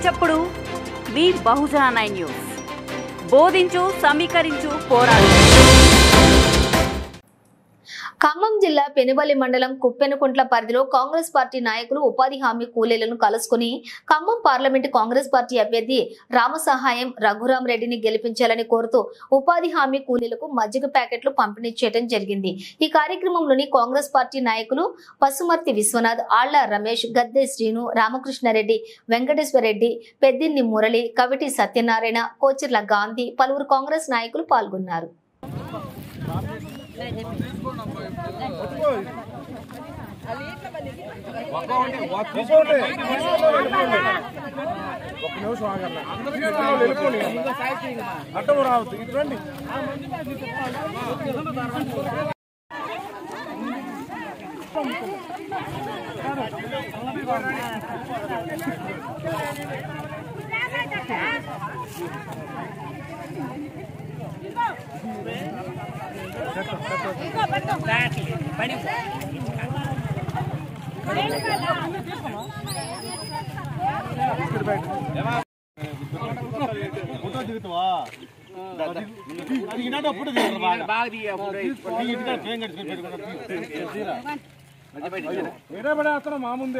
చప్పుడు మీ బహుజన 9 న్యూస్. బోధించు, సమీకరించు, పోరాడు. ఖమ్మం జిల్లా పెనుబల్లి మండలం కుప్పెనకుంట్ల పరిధిలో కాంగ్రెస్ పార్టీ నాయకులు ఉపాధి హామీ కూలీలను కలుసుకుని ఖమ్మం పార్లమెంటు కాంగ్రెస్ పార్టీ అభ్యర్థి రామసహాయం రఘురాం రెడ్డిని గెలిపించాలని కోరుతూ ఉపాధి హామీ కూలీలకు మజ్జిగ ప్యాకెట్లు పంపిణీ చేయడం జరిగింది. ఈ కార్యక్రమంలోని కాంగ్రెస్ పార్టీ నాయకులు పసుమర్తి విశ్వనాథ్, ఆళ్ల రమేష్, గద్దె శ్రీను, రామకృష్ణారెడ్డి, వెంకటేశ్వరరెడ్డి, పెద్దిన్ని మురళి, కవిటి సత్యనారాయణ, కోచిర్ల గాంధీ, పలువురు కాంగ్రెస్ నాయకులు పాల్గొన్నారు. మా ముందే